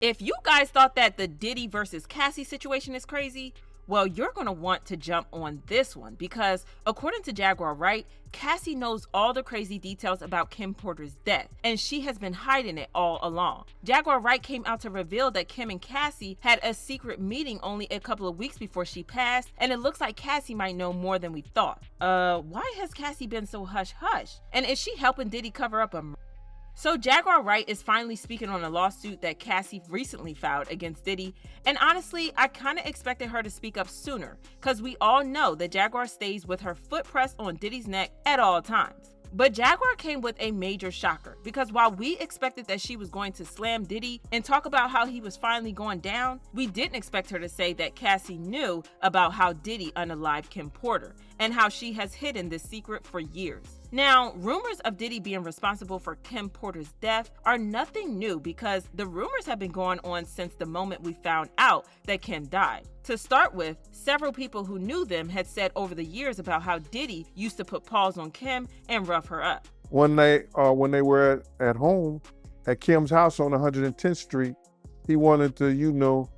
If you guys thought that the Diddy versus Cassie situation is crazy, well, you're going to want to jump on this one because, according to Jaguar Wright, Cassie knows all the crazy details about Kim Porter's death, and she has been hiding it all along. Jaguar Wright came out to reveal that Kim and Cassie had a secret meeting only a couple of weeks before she passed, and it looks like Cassie might know more than we thought. Why has Cassie been so hush-hush? And is she helping Diddy cover up a murder? So Jaguar Wright is finally speaking on a lawsuit that Cassie recently filed against Diddy, and honestly, I kind of expected her to speak up sooner, because we all know that Jaguar stays with her foot pressed on Diddy's neck at all times. But Jaguar came with a major shocker, because while we expected that she was going to slam Diddy and talk about how he was finally going down, we didn't expect her to say that Cassie knew about how Diddy unalived Kim Porter, and how she has hidden this secret for years. Now, rumors of Diddy being responsible for Kim Porter's death are nothing new because the rumors have been going on since the moment we found out that Kim died. To start with, several people who knew them had said over the years about how Diddy used to put paws on Kim and rough her up. One night, when they were at home at Kim's house on 110th Street, he wanted to,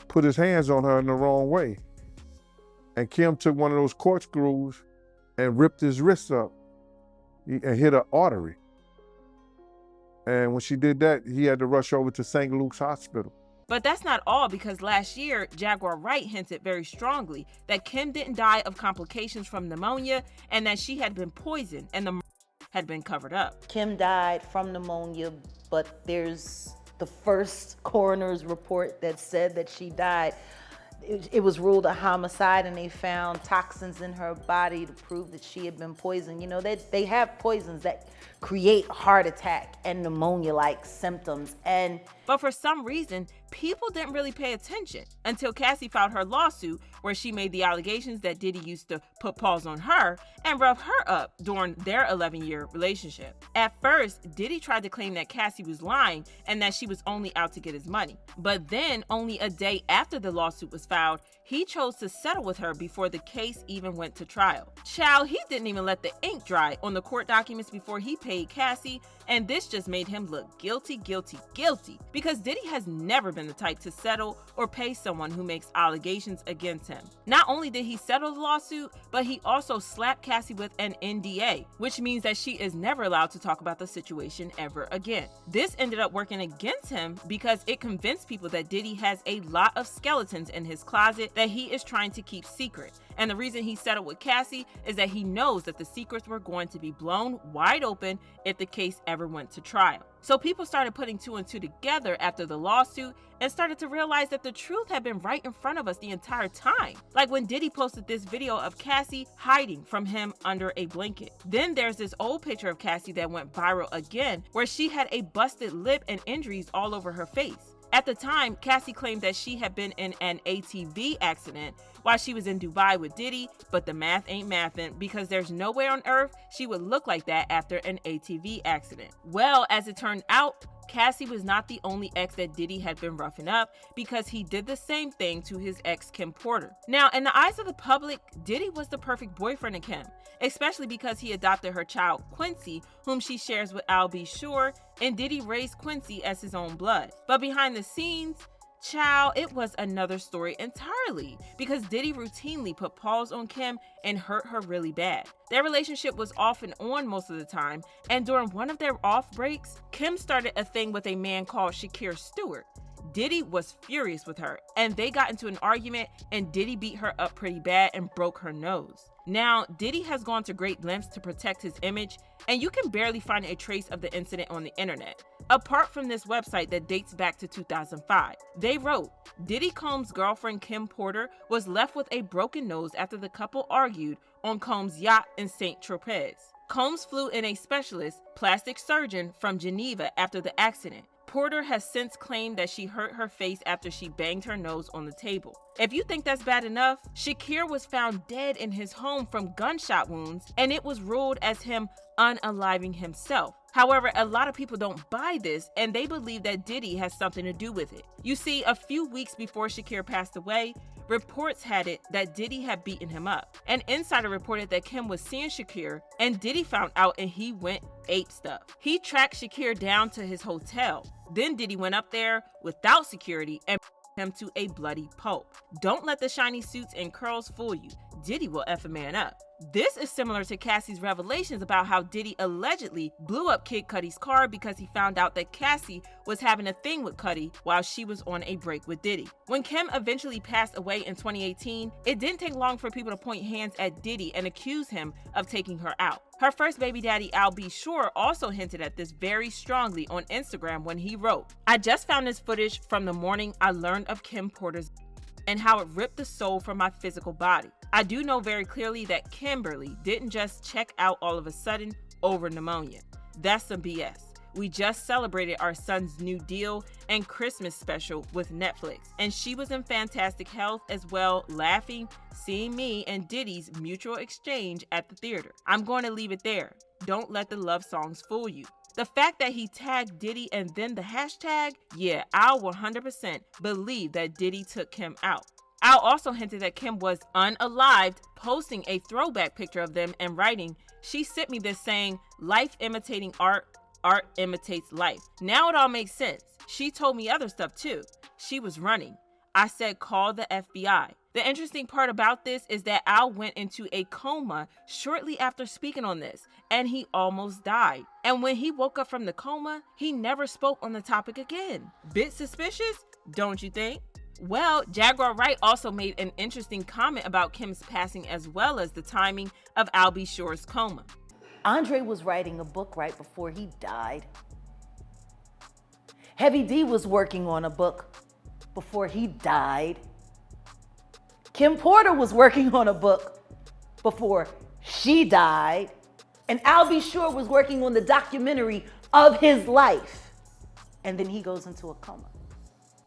put his hands on her in the wrong way. And Kim took one of those corkscrews and ripped his wrists up and hit an artery. And when she did that, he had to rush over to St. Luke's Hospital. But that's not all, because last year, Jaguar Wright hinted very strongly that Kim didn't die of complications from pneumonia and that she had been poisoned and the had been covered up. Kim died from pneumonia, but there's the first coroner's report that said that she died. It was ruled a homicide, and they found toxins in her body to prove that she had been poisoned. They have poisons that create heart attack and pneumonia-like symptoms. But for some reason, people didn't really pay attention until Cassie filed her lawsuit where she made the allegations that Diddy used to put paws on her and rough her up during their 11-year relationship. At first, Diddy tried to claim that Cassie was lying and that she was only out to get his money. But then, only a day after the lawsuit was filed, he chose to settle with her before the case even went to trial. Child, he didn't even let the ink dry on the court documents before he paid Cassie, and this just made him look guilty, because Diddy has never been the type to settle or pay someone who makes allegations against him. Not only did he settle the lawsuit, but he also slapped Cassie with an NDA, which means that she is never allowed to talk about the situation ever again. This ended up working against him because it convinced people that Diddy has a lot of skeletons in his closet that he is trying to keep secret. And the reason he settled with Cassie is that he knows that the secrets were going to be blown wide open if the case ever went to trial. So people started putting two and two together after the lawsuit and started to realize that the truth had been right in front of us the entire time. Like when Diddy posted this video of Cassie hiding from him under a blanket. Then there's this old picture of Cassie that went viral again, where she had a busted lip and injuries all over her face. At the time, Cassie claimed that she had been in an ATV accident while she was in Dubai with Diddy, but the math ain't mathin' because there's nowhere on earth she would look like that after an ATV accident. Well, as it turned out, Cassie was not the only ex that Diddy had been roughing up, because he did the same thing to his ex Kim Porter. Now, in the eyes of the public, Diddy was the perfect boyfriend of Kim, especially because he adopted her child Quincy, whom she shares with Al B. Sure, and Diddy raised Quincy as his own blood. But behind the scenes, child, it was another story entirely, because Diddy routinely put paws on Kim and hurt her really bad. Their relationship was off and on most of the time, and during one of their off breaks, Kim started a thing with a man called Shakir Stewart. Diddy was furious with her, and they got into an argument, and Diddy beat her up pretty bad and broke her nose. Now, Diddy has gone to great lengths to protect his image, and you can barely find a trace of the incident on the internet, apart from this website that dates back to 2005. They wrote, Diddy Combs' girlfriend Kim Porter was left with a broken nose after the couple argued on Combs' yacht in St. Tropez. Combs flew in a specialist, plastic surgeon from Geneva after the accident. Porter has since claimed that she hurt her face after she banged her nose on the table. If you think that's bad enough, Shakir was found dead in his home from gunshot wounds, and it was ruled as him unaliving himself. However, a lot of people don't buy this, and they believe that Diddy has something to do with it. You see, a few weeks before Shakir passed away, reports had it that Diddy had beaten him up. An insider reported that Kim was seeing Shakir, and Diddy found out and he went ape stuff. He tracked Shakir down to his hotel. Then Diddy went up there without security and him to a bloody pulp. Don't let the shiny suits and curls fool you. Diddy will F a man up. This is similar to Cassie's revelations about how Diddy allegedly blew up Kid Cudi's car because he found out that Cassie was having a thing with Cudi while she was on a break with Diddy. When Kim eventually passed away in 2018, it didn't take long for people to point hands at Diddy and accuse him of taking her out. Her first baby daddy, Al B. Sure, also hinted at this very strongly on Instagram when he wrote, "I just found this footage from the morning I learned of Kim Porter's and how it ripped the soul from my physical body. I do know very clearly that Kimberly didn't just check out all of a sudden over pneumonia. That's some BS. We just celebrated our son's new deal and Christmas special with Netflix, and she was in fantastic health as well, laughing, seeing me and Diddy's mutual exchange at the theater. I'm going to leave it there. Don't let the love songs fool you." The fact that he tagged Diddy and then the hashtag, yeah, I'll 100% believe that Diddy took Kim out. Al also hinted that Kim was unalived, posting a throwback picture of them and writing, "She sent me this saying, life imitating art, art imitates life." Now it all makes sense. She told me other stuff too. She was running. I said, call the FBI. The interesting part about this is that Al went into a coma shortly after speaking on this, and he almost died. And when he woke up from the coma, he never spoke on the topic again. Bit suspicious, don't you think? Well, Jaguar Wright also made an interesting comment about Kim's passing as well as the timing of Al B. Sure's coma. Andre was writing a book right before he died. Heavy D was working on a book before he died. Kim Porter was working on a book before she died. And Al B. Sure was working on the documentary of his life. And then he goes into a coma.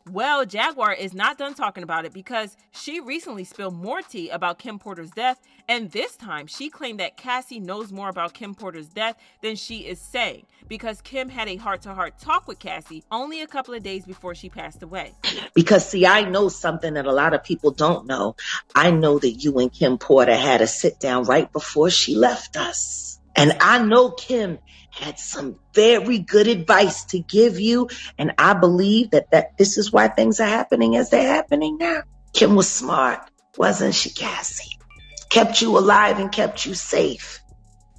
Well, Jaguar is not done talking about it because she recently spilled more tea about Kim Porter's death, and this time she claimed that Cassie knows more about Kim Porter's death than she is saying because Kim had a heart-to-heart talk with Cassie only a couple of days before she passed away. Because see, I know something that a lot of people don't know. I know that you and Kim Porter had a sit down right before she left us. And I know Kim had some very good advice to give you. And I believe that this is why things are happening as they're happening now. Kim was smart, wasn't she, Cassie? Kept you alive and kept you safe.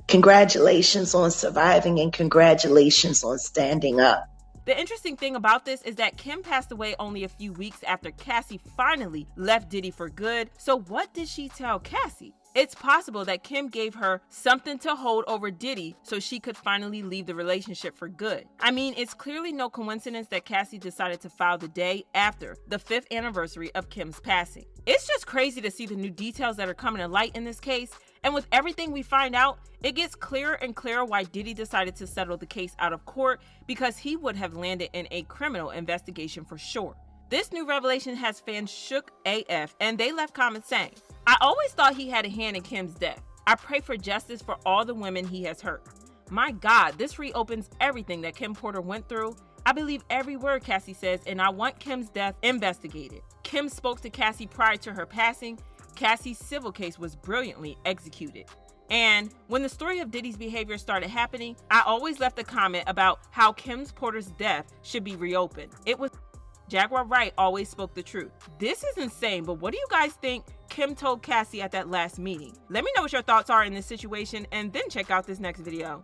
Congratulations on surviving and congratulations on standing up. The interesting thing about this is that Kim passed away only a few weeks after Cassie finally left Diddy for good. So what did she tell Cassie? It's possible that Kim gave her something to hold over Diddy so she could finally leave the relationship for good. I mean, it's clearly no coincidence that Cassie decided to file the day after the 5th anniversary of Kim's passing. It's just crazy to see the new details that are coming to light in this case. And with everything we find out, it gets clearer and clearer why Diddy decided to settle the case out of court, because he would have landed in a criminal investigation for sure. This new revelation has fans shook AF, and they left comments saying, "I always thought he had a hand in Kim's death. I pray for justice for all the women he has hurt. My God, this reopens everything that Kim Porter went through. I believe every word Cassie says, and I want Kim's death investigated." Kim spoke to Cassie prior to her passing. Cassie's civil case was brilliantly executed. And when the story of Diddy's behavior started happening, I always left a comment about how Kim Porter's death should be reopened. It was Jaguar Wright always spoke the truth. This is insane, but what do you guys think Kim told Cassie at that last meeting? Let me know what your thoughts are in this situation, and then check out this next video.